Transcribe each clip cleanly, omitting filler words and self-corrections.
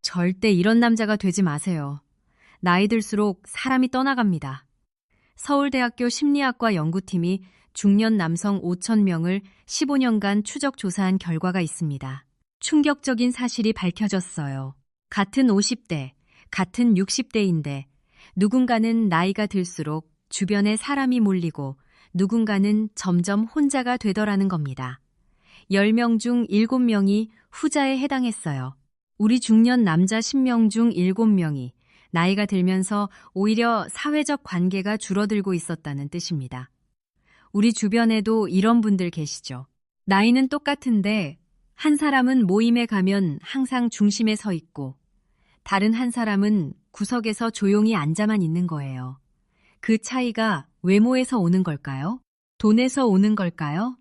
절대 이런 남자가 되지 마세요. 나이 들수록 사람이 떠나갑니다. 서울대학교 심리학과 연구팀이 중년 남성 5,000명을 15년간 추적 조사한 결과가 있습니다. 충격적인 사실이 밝혀졌어요. 같은 50대, 같은 60대인데 누군가는 나이가 들수록 주변에 사람이 몰리고 누군가는 점점 혼자가 되더라는 겁니다. 10명 중 7명이 후자에 해당했어요. 우리 중년 남자 10명 중 7명이 나이가 들면서 오히려 사회적 관계가 줄어들고 있었다는 뜻입니다. 우리 주변에도 이런 분들 계시죠. 나이는 똑같은데 한 사람은 모임에 가면 항상 중심에 서 있고 다른 한 사람은 구석에서 조용히 앉아만 있는 거예요. 그 차이가 외모에서 오는 걸까요? 돈에서 오는 걸까요?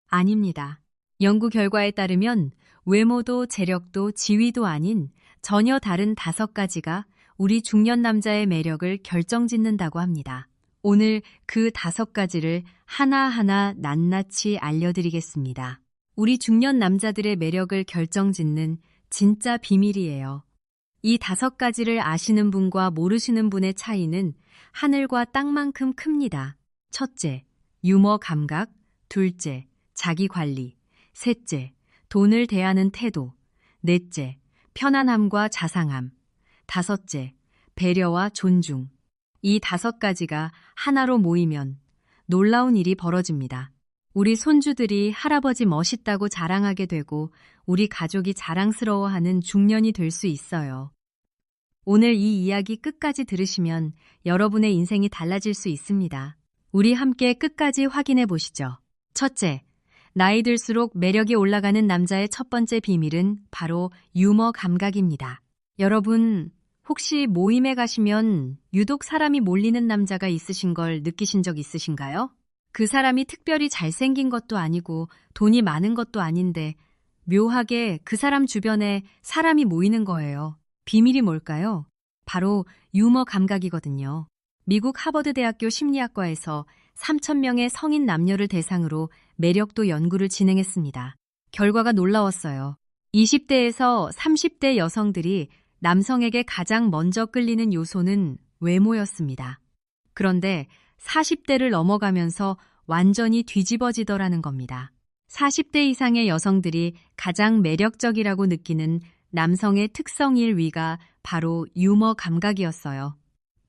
아닙니다. 연구 결과에 따르면 외모도 재력도 지위도 아닌 전혀 다른 5가지가 우리 중년 남자의 매력을 결정짓는다고 합니다. 오늘 그 5가지를 하나하나 낱낱이 알려드리겠습니다. 우리 중년 남자들의 매력을 결정짓는 진짜 비밀이에요. 이 5가지를 아시는 분과 모르시는 분의 차이는 하늘과 땅만큼 큽니다. 첫째, 유머 감각. 둘째, 자기 관리. 셋째, 돈을 대하는 태도. 넷째, 편안함과 자상함. 다섯째, 배려와 존중. 이 5가지가 하나로 모이면 놀라운 일이 벌어집니다. 우리 손주들이 할아버지 멋있다고 자랑하게 되고 우리 가족이 자랑스러워하는 중년이 될 수 있어요. 오늘 이 이야기 끝까지 들으시면 여러분의 인생이 달라질 수 있습니다. 우리 함께 끝까지 확인해 보시죠. 첫째, 나이 들수록 매력이 올라가는 남자의 첫 번째 비밀은 바로 유머 감각입니다. 여러분, 혹시 모임에 가시면 유독 사람이 몰리는 남자가 있으신 걸 느끼신 적 있으신가요? 그 사람이 특별히 잘생긴 것도 아니고 돈이 많은 것도 아닌데 묘하게 그 사람 주변에 사람이 모이는 거예요. 비밀이 뭘까요? 바로 유머 감각이거든요. 미국 하버드대학교 심리학과에서 3,000명의 성인 남녀를 대상으로 매력도 연구를 진행했습니다. 결과가 놀라웠어요. 20대에서 30대 여성들이 남성에게 가장 먼저 끌리는 요소는 외모였습니다. 그런데 40대를 넘어가면서 완전히 뒤집어지더라는 겁니다. 40대 이상의 여성들이 가장 매력적이라고 느끼는 남성의 특성 1위가 바로 유머 감각이었어요.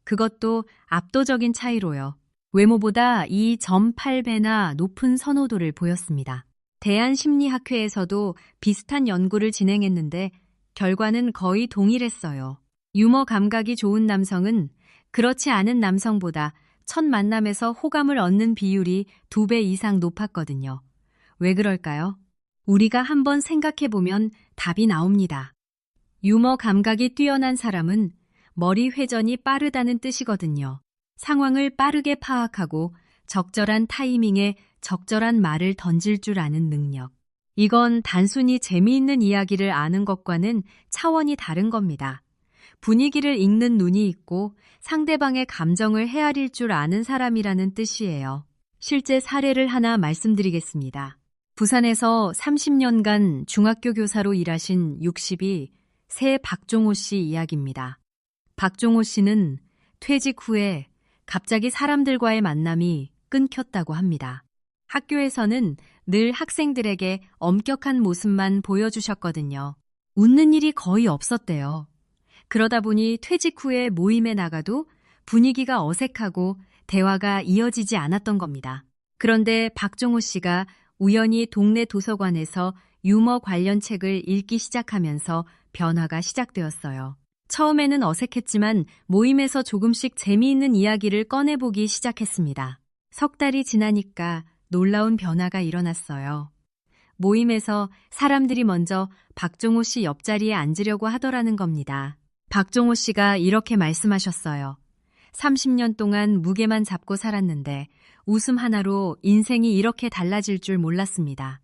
그것도 압도적인 차이로요. 외모보다 2.8배나 높은 선호도를 보였습니다. 대한심리학회에서도 비슷한 연구를 진행했는데 결과는 거의 동일했어요. 유머 감각이 좋은 남성은 그렇지 않은 남성보다 첫 만남에서 호감을 얻는 비율이 2배 이상 높았거든요. 왜 그럴까요? 우리가 한번 생각해보면 답이 나옵니다. 유머 감각이 뛰어난 사람은 머리 회전이 빠르다는 뜻이거든요. 상황을 빠르게 파악하고 적절한 타이밍에 적절한 말을 던질 줄 아는 능력. 이건 단순히 재미있는 이야기를 아는 것과는 차원이 다른 겁니다. 분위기를 읽는 눈이 있고 상대방의 감정을 헤아릴 줄 아는 사람이라는 뜻이에요. 실제 사례를 하나 말씀드리겠습니다. 부산에서 30년간 중학교 교사로 일하신 60이 새 박종호 씨 이야기입니다. 박종호 씨는 퇴직 후에 갑자기 사람들과의 만남이 끊겼다고 합니다. 학교에서는 늘 학생들에게 엄격한 모습만 보여주셨거든요. 웃는 일이 거의 없었대요. 그러다 보니 퇴직 후에 모임에 나가도 분위기가 어색하고 대화가 이어지지 않았던 겁니다. 그런데 박종호 씨가 우연히 동네 도서관에서 유머 관련 책을 읽기 시작하면서 변화가 시작되었어요. 처음에는 어색했지만 모임에서 조금씩 재미있는 이야기를 꺼내보기 시작했습니다. 석 달이 지나니까 놀라운 변화가 일어났어요. 모임에서 사람들이 먼저 박종호 씨 옆자리에 앉으려고 하더라는 겁니다. 박종호 씨가 이렇게 말씀하셨어요. 30년 동안 무게만 잡고 살았는데 웃음 하나로 인생이 이렇게 달라질 줄 몰랐습니다.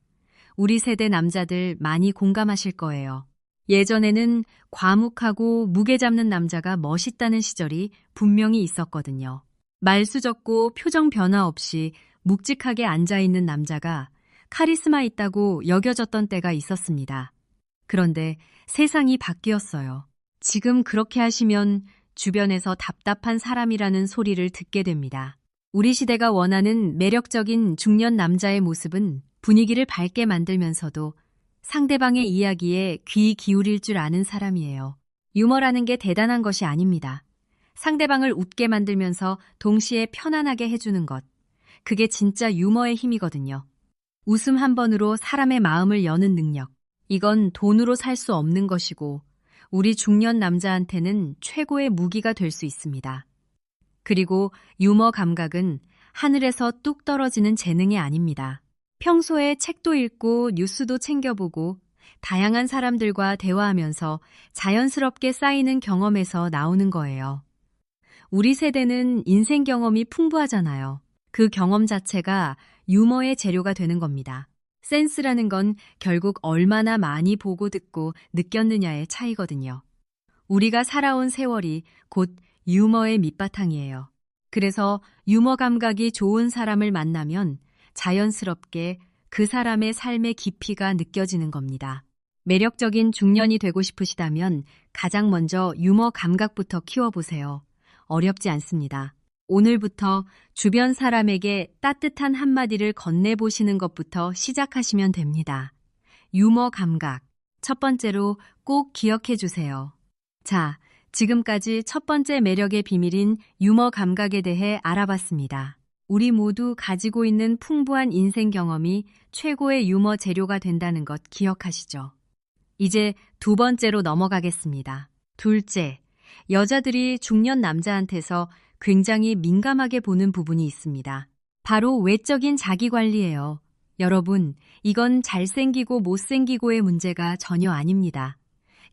우리 세대 남자들 많이 공감하실 거예요. 예전에는 과묵하고 무게 잡는 남자가 멋있다는 시절이 분명히 있었거든요. 말수 적고 표정 변화 없이 묵직하게 앉아있는 남자가 카리스마 있다고 여겨졌던 때가 있었습니다. 그런데 세상이 바뀌었어요. 지금 그렇게 하시면 주변에서 답답한 사람이라는 소리를 듣게 됩니다. 우리 시대가 원하는 매력적인 중년 남자의 모습은 분위기를 밝게 만들면서도 상대방의 이야기에 귀 기울일 줄 아는 사람이에요. 유머라는 게 대단한 것이 아닙니다. 상대방을 웃게 만들면서 동시에 편안하게 해주는 것. 그게 진짜 유머의 힘이거든요. 웃음 한 번으로 사람의 마음을 여는 능력. 이건 돈으로 살 수 없는 것이고 우리 중년 남자한테는 최고의 무기가 될 수 있습니다. 그리고 유머 감각은 하늘에서 뚝 떨어지는 재능이 아닙니다. 평소에 책도 읽고 뉴스도 챙겨보고 다양한 사람들과 대화하면서 자연스럽게 쌓이는 경험에서 나오는 거예요. 우리 세대는 인생 경험이 풍부하잖아요. 그 경험 자체가 유머의 재료가 되는 겁니다. 센스라는 건 결국 얼마나 많이 보고 듣고 느꼈느냐의 차이거든요. 우리가 살아온 세월이 곧 유머의 밑바탕이에요. 그래서 유머 감각이 좋은 사람을 만나면 자연스럽게 그 사람의 삶의 깊이가 느껴지는 겁니다. 매력적인 중년이 되고 싶으시다면 가장 먼저 유머 감각부터 키워보세요. 어렵지 않습니다. 오늘부터 주변 사람에게 따뜻한 한마디를 건네보시는 것부터 시작하시면 됩니다. 유머 감각. 첫 번째로 꼭 기억해 주세요. 자, 지금까지 첫 번째 매력의 비밀인 유머 감각에 대해 알아봤습니다. 우리 모두 가지고 있는 풍부한 인생 경험이 최고의 유머 재료가 된다는 것 기억하시죠? 이제 두 번째로 넘어가겠습니다. 둘째, 여자들이 중년 남자한테서 굉장히 민감하게 보는 부분이 있습니다. 바로 외적인 자기관리예요. 여러분, 이건 잘생기고 못생기고의 문제가 전혀 아닙니다.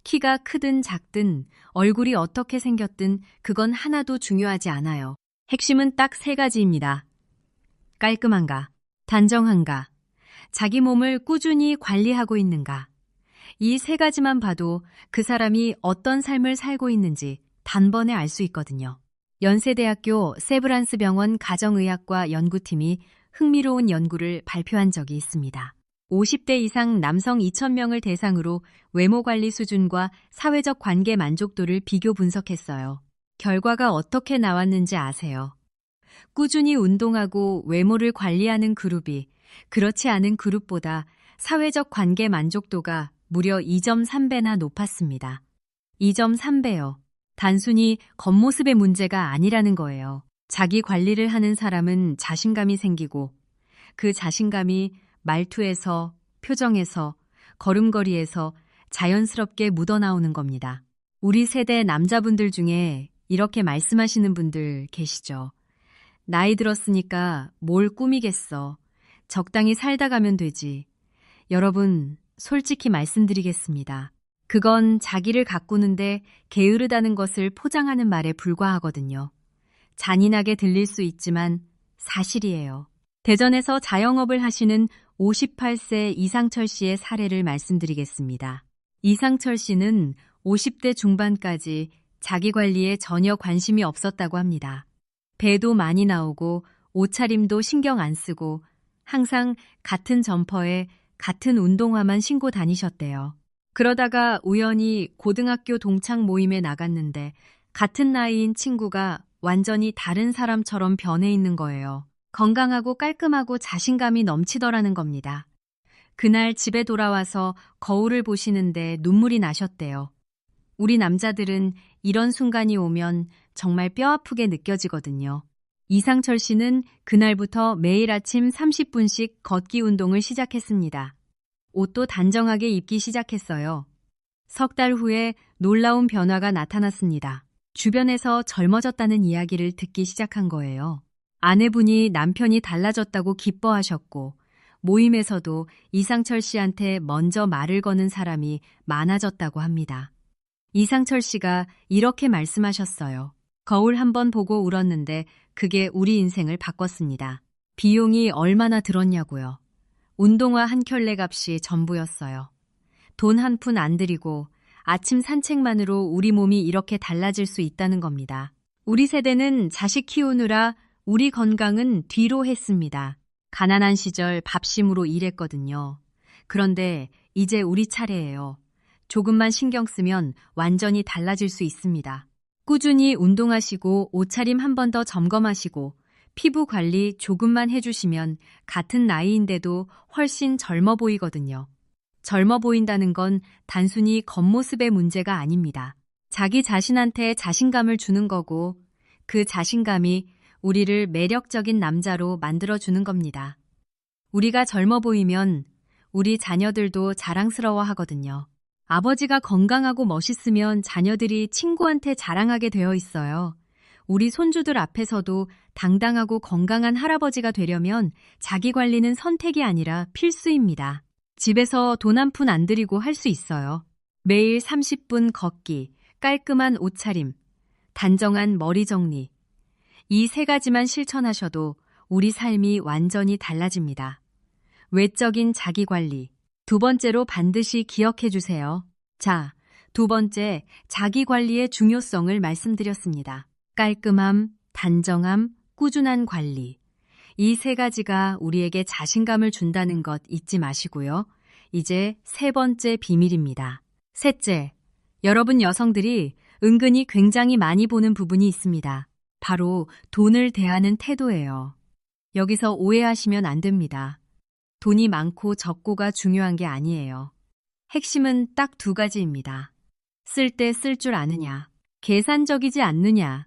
키가 크든 작든 얼굴이 어떻게 생겼든 그건 하나도 중요하지 않아요. 핵심은 딱 세 가지입니다. 깔끔한가, 단정한가, 자기 몸을 꾸준히 관리하고 있는가. 이 세 가지만 봐도 그 사람이 어떤 삶을 살고 있는지 단번에 알 수 있거든요. 연세대학교 세브란스 병원 가정의학과 연구팀이 흥미로운 연구를 발표한 적이 있습니다. 50대 이상 남성 2,000명을 대상으로 외모 관리 수준과 사회적 관계 만족도를 비교 분석했어요. 결과가 어떻게 나왔는지 아세요? 꾸준히 운동하고 외모를 관리하는 그룹이 그렇지 않은 그룹보다 사회적 관계 만족도가 무려 2.3배나 높았습니다. 2.3배요. 단순히 겉모습의 문제가 아니라는 거예요. 자기 관리를 하는 사람은 자신감이 생기고 그 자신감이 말투에서, 표정에서, 걸음걸이에서 자연스럽게 묻어나오는 겁니다. 우리 세대 남자분들 중에 이렇게 말씀하시는 분들 계시죠? 나이 들었으니까 뭘 꾸미겠어. 적당히 살다 가면 되지. 여러분, 솔직히 말씀드리겠습니다. 그건 자기를 가꾸는데 게으르다는 것을 포장하는 말에 불과하거든요. 잔인하게 들릴 수 있지만 사실이에요. 대전에서 자영업을 하시는 58세 이상철 씨의 사례를 말씀드리겠습니다. 이상철 씨는 50대 중반까지 자기 관리에 전혀 관심이 없었다고 합니다. 배도 많이 나오고 옷차림도 신경 안 쓰고 항상 같은 점퍼에 같은 운동화만 신고 다니셨대요. 그러다가 우연히 고등학교 동창 모임에 나갔는데 같은 나이인 친구가 완전히 다른 사람처럼 변해 있는 거예요. 건강하고 깔끔하고 자신감이 넘치더라는 겁니다. 그날 집에 돌아와서 거울을 보시는데 눈물이 나셨대요. 우리 남자들은 이런 순간이 오면 정말 뼈아프게 느껴지거든요. 이상철 씨는 그날부터 매일 아침 30분씩 걷기 운동을 시작했습니다. 옷도 단정하게 입기 시작했어요. 석 달 후에 놀라운 변화가 나타났습니다. 주변에서 젊어졌다는 이야기를 듣기 시작한 거예요. 아내분이 남편이 달라졌다고 기뻐하셨고 모임에서도 이상철 씨한테 먼저 말을 거는 사람이 많아졌다고 합니다. 이상철 씨가 이렇게 말씀하셨어요. 거울 한번 보고 울었는데 그게 우리 인생을 바꿨습니다. 비용이 얼마나 들었냐고요. 운동화 한 켤레 값이 전부였어요. 돈 한 푼 안 들이고 아침 산책만으로 우리 몸이 이렇게 달라질 수 있다는 겁니다. 우리 세대는 자식 키우느라 우리 건강은 뒤로 했습니다. 가난한 시절 밥심으로 일했거든요. 그런데 이제 우리 차례예요. 조금만 신경 쓰면 완전히 달라질 수 있습니다. 꾸준히 운동하시고 옷차림 한 번 더 점검하시고 피부 관리 조금만 해주시면 같은 나이인데도 훨씬 젊어 보이거든요. 젊어 보인다는 건 단순히 겉모습의 문제가 아닙니다. 자기 자신한테 자신감을 주는 거고 그 자신감이 우리를 매력적인 남자로 만들어주는 겁니다. 우리가 젊어 보이면 우리 자녀들도 자랑스러워 하거든요. 아버지가 건강하고 멋있으면 자녀들이 친구한테 자랑하게 되어 있어요. 우리 손주들 앞에서도 당당하고 건강한 할아버지가 되려면 자기 관리는 선택이 아니라 필수입니다. 집에서 돈 한 푼 안 들이고 할 수 있어요. 매일 30분 걷기, 깔끔한 옷차림, 단정한 머리 정리. 이 세 가지만 실천하셔도 우리 삶이 완전히 달라집니다. 외적인 자기 관리. 두 번째로 반드시 기억해 주세요. 자, 두 번째, 자기 관리의 중요성을 말씀드렸습니다. 깔끔함, 단정함, 꾸준한 관리. 이 세 가지가 우리에게 자신감을 준다는 것 잊지 마시고요. 이제 세 번째 비밀입니다. 셋째, 여러분 여성들이 은근히 굉장히 많이 보는 부분이 있습니다. 바로 돈을 대하는 태도예요. 여기서 오해하시면 안 됩니다. 돈이 많고 적고가 중요한 게 아니에요. 핵심은 딱 두 가지입니다. 쓸 때 쓸 줄 아느냐, 계산적이지 않느냐,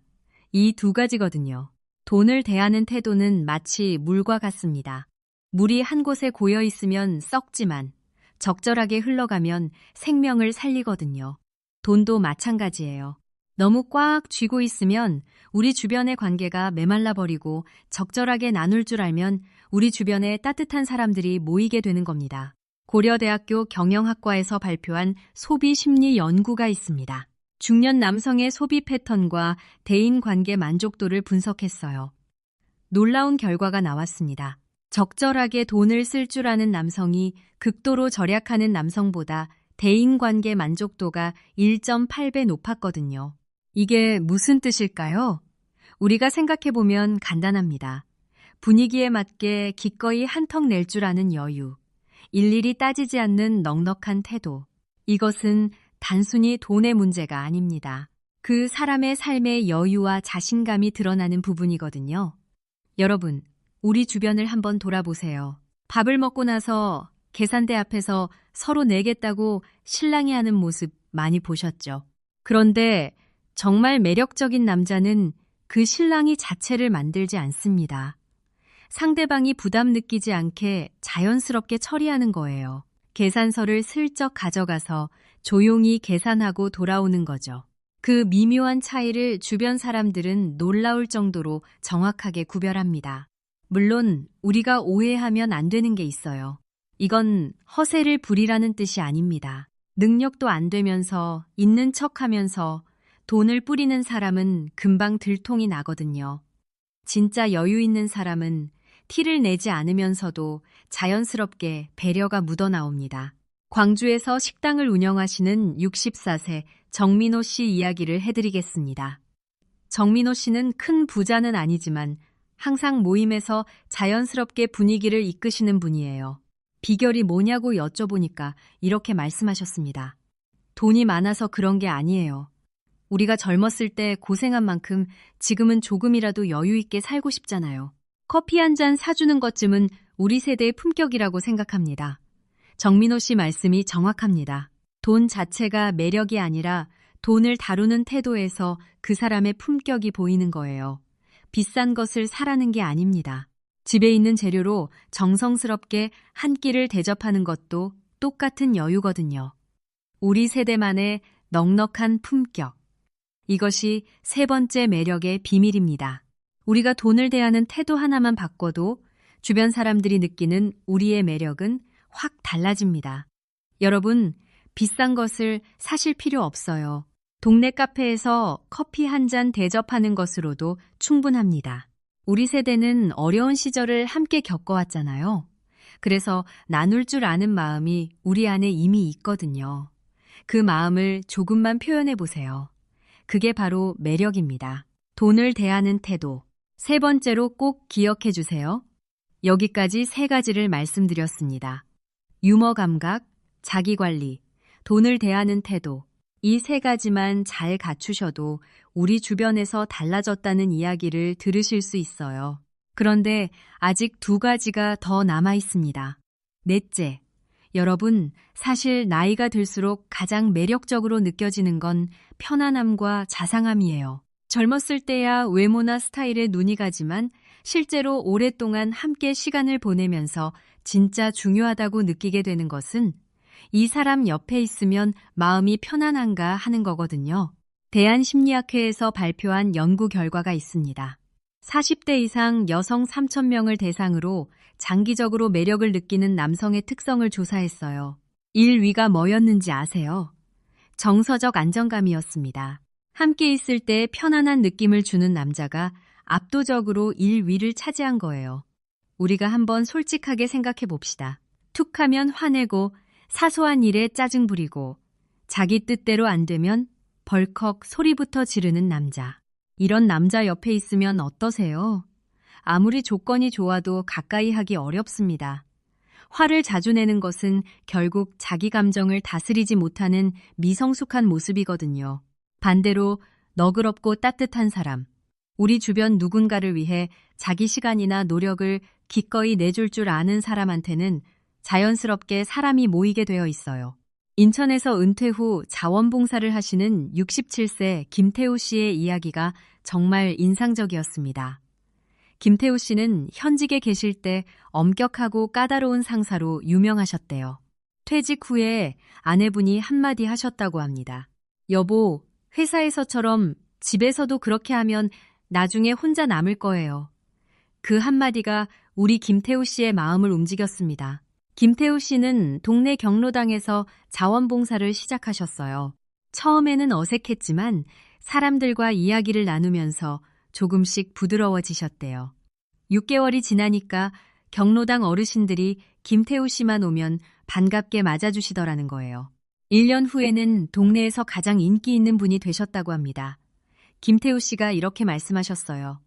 이 두 가지거든요. 돈을 대하는 태도는 마치 물과 같습니다. 물이 한 곳에 고여 있으면 썩지만 적절하게 흘러가면 생명을 살리거든요. 돈도 마찬가지예요. 너무 꽉 쥐고 있으면 우리 주변의 관계가 메말라 버리고 적절하게 나눌 줄 알면 우리 주변에 따뜻한 사람들이 모이게 되는 겁니다. 고려대학교 경영학과에서 발표한 소비 심리 연구가 있습니다. 중년 남성의 소비 패턴과 대인관계 만족도를 분석했어요. 놀라운 결과가 나왔습니다. 적절하게 돈을 쓸 줄 아는 남성이 극도로 절약하는 남성보다 대인관계 만족도가 1.8배 높았거든요. 이게 무슨 뜻일까요? 우리가 생각해보면 간단합니다. 분위기에 맞게 기꺼이 한턱 낼 줄 아는 여유, 일일이 따지지 않는 넉넉한 태도. 이것은 단순히 돈의 문제가 아닙니다. 그 사람의 삶의 여유와 자신감이 드러나는 부분이거든요. 여러분, 우리 주변을 한번 돌아보세요. 밥을 먹고 나서 계산대 앞에서 서로 내겠다고 실랑이 하는 모습 많이 보셨죠? 그런데 정말 매력적인 남자는 그 실랑이 자체를 만들지 않습니다. 상대방이 부담 느끼지 않게 자연스럽게 처리하는 거예요. 계산서를 슬쩍 가져가서 조용히 계산하고 돌아오는 거죠. 그 미묘한 차이를 주변 사람들은 놀라울 정도로 정확하게 구별합니다. 물론 우리가 오해하면 안 되는 게 있어요. 이건 허세를 부리라는 뜻이 아닙니다. 능력도 안 되면서 있는 척하면서 돈을 뿌리는 사람은 금방 들통이 나거든요. 진짜 여유 있는 사람은 티를 내지 않으면서도 자연스럽게 배려가 묻어나옵니다. 광주에서 식당을 운영하시는 64세 정민호 씨 이야기를 해드리겠습니다. 정민호 씨는 큰 부자는 아니지만 항상 모임에서 자연스럽게 분위기를 이끄시는 분이에요. 비결이 뭐냐고 여쭤보니까 이렇게 말씀하셨습니다. 돈이 많아서 그런 게 아니에요. 우리가 젊었을 때 고생한 만큼 지금은 조금이라도 여유 있게 살고 싶잖아요. 커피 한 잔 사주는 것쯤은 우리 세대의 품격이라고 생각합니다. 정민호 씨 말씀이 정확합니다. 돈 자체가 매력이 아니라 돈을 다루는 태도에서 그 사람의 품격이 보이는 거예요. 비싼 것을 사라는 게 아닙니다. 집에 있는 재료로 정성스럽게 한 끼를 대접하는 것도 똑같은 여유거든요. 우리 세대만의 넉넉한 품격. 이것이 세 번째 매력의 비밀입니다. 우리가 돈을 대하는 태도 하나만 바꿔도 주변 사람들이 느끼는 우리의 매력은 확 달라집니다. 여러분, 비싼 것을 사실 필요 없어요. 동네 카페에서 커피 한 잔 대접하는 것으로도 충분합니다. 우리 세대는 어려운 시절을 함께 겪어왔잖아요. 그래서 나눌 줄 아는 마음이 우리 안에 이미 있거든요. 그 마음을 조금만 표현해 보세요. 그게 바로 매력입니다. 돈을 대하는 태도. 세 번째로 꼭 기억해 주세요. 여기까지 세 가지를 말씀드렸습니다. 유머 감각, 자기 관리, 돈을 대하는 태도. 이 세 가지만 잘 갖추셔도 우리 주변에서 달라졌다는 이야기를 들으실 수 있어요. 그런데 아직 두 가지가 더 남아 있습니다. 넷째, 여러분, 사실 나이가 들수록 가장 매력적으로 느껴지는 건 편안함과 자상함이에요. 젊었을 때야 외모나 스타일에 눈이 가지만 실제로 오랫동안 함께 시간을 보내면서 진짜 중요하다고 느끼게 되는 것은 이 사람 옆에 있으면 마음이 편안한가 하는 거거든요. 대한심리학회에서 발표한 연구 결과가 있습니다. 40대 이상 여성 3,000명을 대상으로 장기적으로 매력을 느끼는 남성의 특성을 조사했어요. 1위가 뭐였는지 아세요? 정서적 안정감이었습니다. 함께 있을 때 편안한 느낌을 주는 남자가 압도적으로 1위를 차지한 거예요. 우리가 한번 솔직하게 생각해 봅시다. 툭 하면 화내고 사소한 일에 짜증 부리고 자기 뜻대로 안 되면 벌컥 소리부터 지르는 남자. 이런 남자 옆에 있으면 어떠세요? 아무리 조건이 좋아도 가까이 하기 어렵습니다. 화를 자주 내는 것은 결국 자기 감정을 다스리지 못하는 미성숙한 모습이거든요. 반대로 너그럽고 따뜻한 사람, 우리 주변 누군가를 위해 자기 시간이나 노력을 기꺼이 내줄 줄 아는 사람한테는 자연스럽게 사람이 모이게 되어 있어요. 인천에서 은퇴 후 자원봉사를 하시는 67세 김태우 씨의 이야기가 정말 인상적이었습니다. 김태우 씨는 현직에 계실 때 엄격하고 까다로운 상사로 유명하셨대요. 퇴직 후에 아내분이 한마디 하셨다고 합니다. 여보, 회사에서처럼 집에서도 그렇게 하면 나중에 혼자 남을 거예요. 그 한마디가 우리 김태우 씨의 마음을 움직였습니다. 김태우 씨는 동네 경로당에서 자원봉사를 시작하셨어요. 처음에는 어색했지만 사람들과 이야기를 나누면서 조금씩 부드러워지셨대요. 6개월이 지나니까 경로당 어르신들이 김태우 씨만 오면 반갑게 맞아주시더라는 거예요. 1년 후에는 동네에서 가장 인기 있는 분이 되셨다고 합니다. 김태우 씨가 이렇게 말씀하셨어요.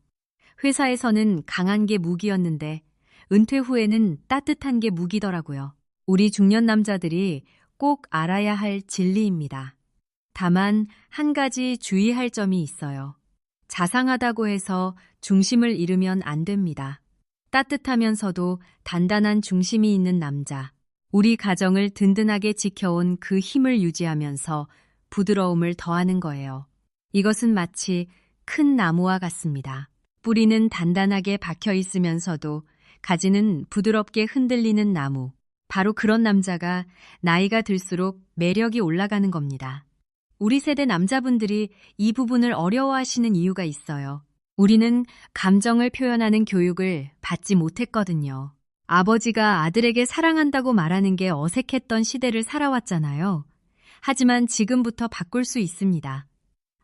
회사에서는 강한 게 무기였는데 은퇴 후에는 따뜻한 게 무기더라고요. 우리 중년 남자들이 꼭 알아야 할 진리입니다. 다만 한 가지 주의할 점이 있어요. 자상하다고 해서 중심을 잃으면 안 됩니다. 따뜻하면서도 단단한 중심이 있는 남자. 우리 가정을 든든하게 지켜온 그 힘을 유지하면서 부드러움을 더하는 거예요. 이것은 마치 큰 나무와 같습니다. 뿌리는 단단하게 박혀 있으면서도 가지는 부드럽게 흔들리는 나무. 바로 그런 남자가 나이가 들수록 매력이 올라가는 겁니다. 우리 세대 남자분들이 이 부분을 어려워하시는 이유가 있어요. 우리는 감정을 표현하는 교육을 받지 못했거든요. 아버지가 아들에게 사랑한다고 말하는 게 어색했던 시대를 살아왔잖아요. 하지만 지금부터 바꿀 수 있습니다.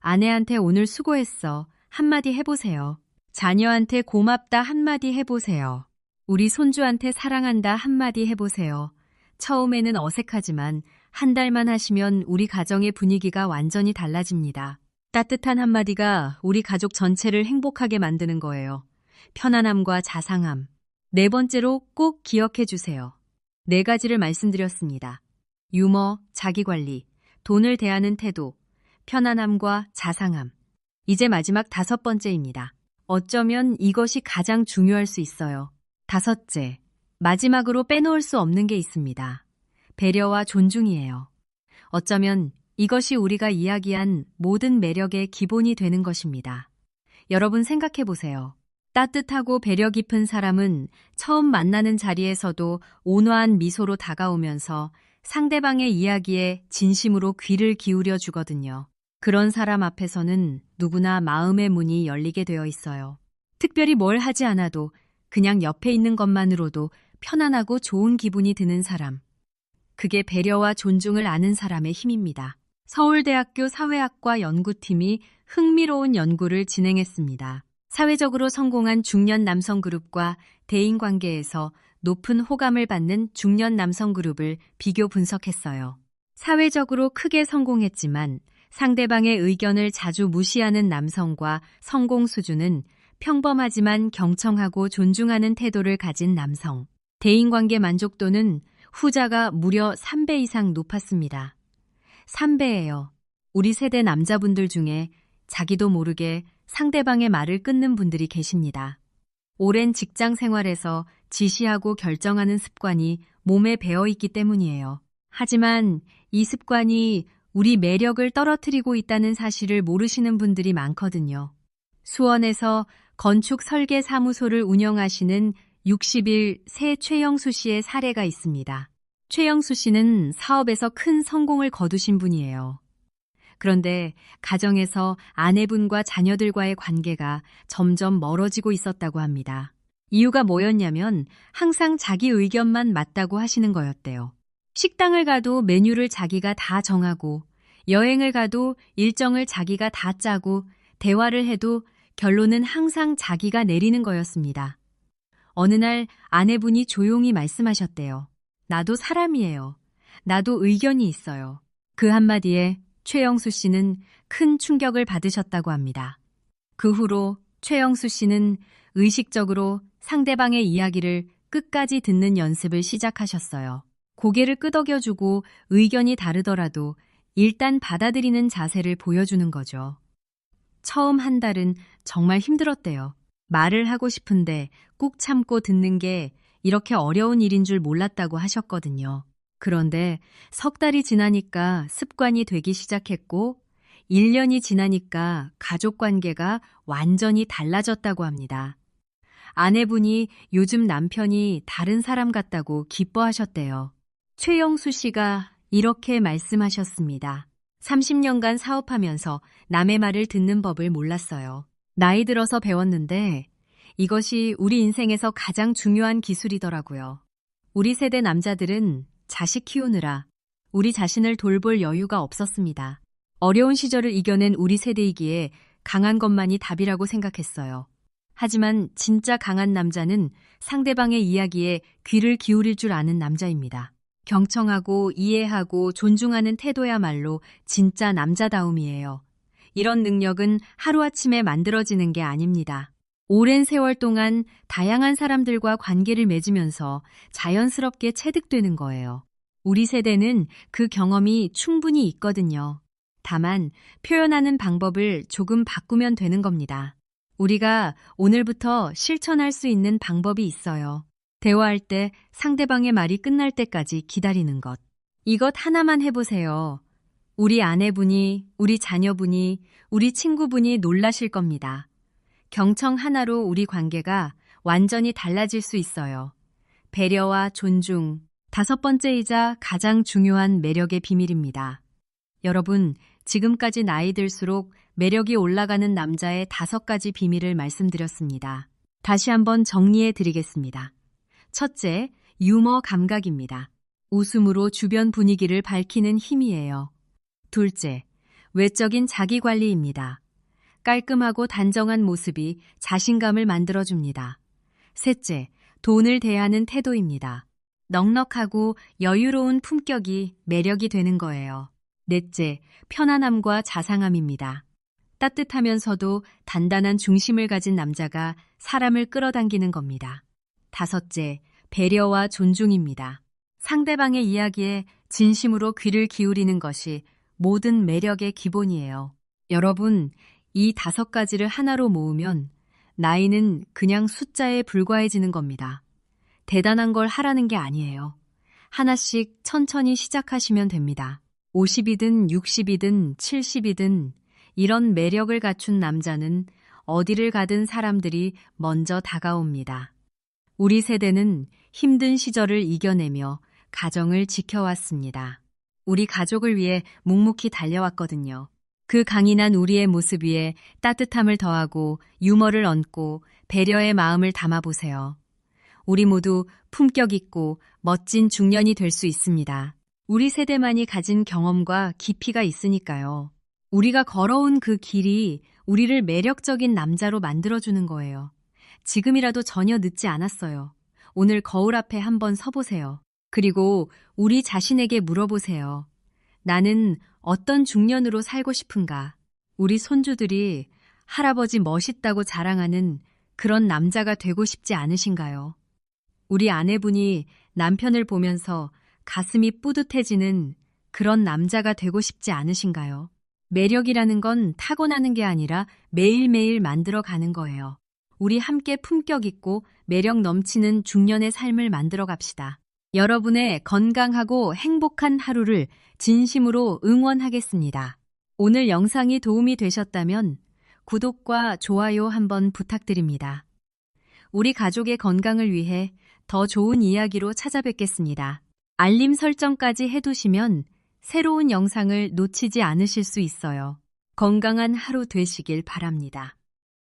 아내한테 오늘 수고했어. 한마디 해보세요. 자녀한테 고맙다 한마디 해보세요. 우리 손주한테 사랑한다 한마디 해보세요. 처음에는 어색하지만 한 달만 하시면 우리 가정의 분위기가 완전히 달라집니다. 따뜻한 한마디가 우리 가족 전체를 행복하게 만드는 거예요. 편안함과 자상함. 네 번째로 꼭 기억해 주세요. 4가지를 말씀드렸습니다. 유머, 자기관리, 돈을 대하는 태도, 편안함과 자상함. 이제 마지막 5번째입니다. 어쩌면 이것이 가장 중요할 수 있어요. 5째, 마지막으로 빼놓을 수 없는 게 있습니다. 배려와 존중이에요. 어쩌면 이것이 우리가 이야기한 모든 매력의 기본이 되는 것입니다. 여러분 생각해 보세요. 따뜻하고 배려 깊은 사람은 처음 만나는 자리에서도 온화한 미소로 다가오면서 상대방의 이야기에 진심으로 귀를 기울여 주거든요. 그런 사람 앞에서는 누구나 마음의 문이 열리게 되어 있어요. 특별히 뭘 하지 않아도 그냥 옆에 있는 것만으로도 편안하고 좋은 기분이 드는 사람. 그게 배려와 존중을 아는 사람의 힘입니다. 서울대학교 사회학과 연구팀이 흥미로운 연구를 진행했습니다. 사회적으로 성공한 중년 남성 그룹과 대인관계에서 높은 호감을 받는 중년 남성 그룹을 비교 분석했어요. 사회적으로 크게 성공했지만 상대방의 의견을 자주 무시하는 남성과 성공 수준은 평범하지만 경청하고 존중하는 태도를 가진 남성. 대인관계 만족도는 후자가 무려 3배 이상 높았습니다. 3배예요. 우리 세대 남자분들 중에 자기도 모르게 상대방의 말을 끊는 분들이 계십니다. 오랜 직장 생활에서 지시하고 결정하는 습관이 몸에 배어 있기 때문이에요. 하지만 이 습관이 우리 매력을 떨어뜨리고 있다는 사실을 모르시는 분들이 많거든요. 수원에서 건축 설계 사무소를 운영하시는 60일 새 최영수 씨의 사례가 있습니다. 최영수 씨는 사업에서 큰 성공을 거두신 분이에요. 그런데 가정에서 아내분과 자녀들과의 관계가 점점 멀어지고 있었다고 합니다. 이유가 뭐였냐면 항상 자기 의견만 맞다고 하시는 거였대요. 식당을 가도 메뉴를 자기가 다 정하고, 여행을 가도 일정을 자기가 다 짜고, 대화를 해도 결론은 항상 자기가 내리는 거였습니다. 어느 날 아내분이 조용히 말씀하셨대요. 나도 사람이에요. 나도 의견이 있어요. 그 한마디에 최영수 씨는 큰 충격을 받으셨다고 합니다. 그 후로 최영수 씨는 의식적으로 상대방의 이야기를 끝까지 듣는 연습을 시작하셨어요. 고개를 끄덕여주고 의견이 다르더라도 일단 받아들이는 자세를 보여주는 거죠. 처음 한 달은 정말 힘들었대요. 말을 하고 싶은데 꾹 참고 듣는 게 이렇게 어려운 일인 줄 몰랐다고 하셨거든요. 그런데 석 달이 지나니까 습관이 되기 시작했고 1년이 지나니까 가족 관계가 완전히 달라졌다고 합니다. 아내분이 요즘 남편이 다른 사람 같다고 기뻐하셨대요. 최영수 씨가 이렇게 말씀하셨습니다. 30년간 사업하면서 남의 말을 듣는 법을 몰랐어요. 나이 들어서 배웠는데 이것이 우리 인생에서 가장 중요한 기술이더라고요. 우리 세대 남자들은 자식 키우느라 우리 자신을 돌볼 여유가 없었습니다. 어려운 시절을 이겨낸 우리 세대이기에 강한 것만이 답이라고 생각했어요. 하지만 진짜 강한 남자는 상대방의 이야기에 귀를 기울일 줄 아는 남자입니다. 경청하고 이해하고 존중하는 태도야말로 진짜 남자다움이에요. 이런 능력은 하루아침에 만들어지는 게 아닙니다. 오랜 세월 동안 다양한 사람들과 관계를 맺으면서 자연스럽게 체득되는 거예요. 우리 세대는 그 경험이 충분히 있거든요. 다만 표현하는 방법을 조금 바꾸면 되는 겁니다. 우리가 오늘부터 실천할 수 있는 방법이 있어요. 대화할 때 상대방의 말이 끝날 때까지 기다리는 것. 이것 하나만 해보세요. 우리 아내분이, 우리 자녀분이, 우리 친구분이 놀라실 겁니다. 경청 하나로 우리 관계가 완전히 달라질 수 있어요. 배려와 존중, 5번째이자 가장 중요한 매력의 비밀입니다. 여러분, 지금까지 나이 들수록 매력이 올라가는 남자의 5가지 비밀을 말씀드렸습니다. 다시 한번 정리해 드리겠습니다. 첫째, 유머 감각입니다. 웃음으로 주변 분위기를 밝히는 힘이에요. 둘째, 외적인 자기관리입니다. 깔끔하고 단정한 모습이 자신감을 만들어줍니다. 셋째, 돈을 대하는 태도입니다. 넉넉하고 여유로운 품격이 매력이 되는 거예요. 넷째, 편안함과 자상함입니다. 따뜻하면서도 단단한 중심을 가진 남자가 사람을 끌어당기는 겁니다. 다섯째, 배려와 존중입니다. 상대방의 이야기에 진심으로 귀를 기울이는 것이 모든 매력의 기본이에요. 여러분, 이 5가지를 하나로 모으면 나이는 그냥 숫자에 불과해지는 겁니다. 대단한 걸 하라는 게 아니에요. 하나씩 천천히 시작하시면 됩니다. 50이든 60이든 70이든 이런 매력을 갖춘 남자는 어디를 가든 사람들이 먼저 다가옵니다. 우리 세대는 힘든 시절을 이겨내며 가정을 지켜왔습니다. 우리 가족을 위해 묵묵히 달려왔거든요. 그 강인한 우리의 모습 위에 따뜻함을 더하고 유머를 얹고 배려의 마음을 담아보세요. 우리 모두 품격 있고 멋진 중년이 될 수 있습니다. 우리 세대만이 가진 경험과 깊이가 있으니까요. 우리가 걸어온 그 길이 우리를 매력적인 남자로 만들어주는 거예요. 지금이라도 전혀 늦지 않았어요. 오늘 거울 앞에 한번 서보세요. 그리고 우리 자신에게 물어보세요. 나는 어떤 중년으로 살고 싶은가? 우리 손주들이 할아버지 멋있다고 자랑하는 그런 남자가 되고 싶지 않으신가요? 우리 아내분이 남편을 보면서 가슴이 뿌듯해지는 그런 남자가 되고 싶지 않으신가요? 매력이라는 건 타고나는 게 아니라 매일매일 만들어가는 거예요. 우리 함께 품격 있고 매력 넘치는 중년의 삶을 만들어 갑시다. 여러분의 건강하고 행복한 하루를 진심으로 응원하겠습니다. 오늘 영상이 도움이 되셨다면 구독과 좋아요 한번 부탁드립니다. 우리 가족의 건강을 위해 더 좋은 이야기로 찾아뵙겠습니다. 알림 설정까지 해두시면 새로운 영상을 놓치지 않으실 수 있어요. 건강한 하루 되시길 바랍니다.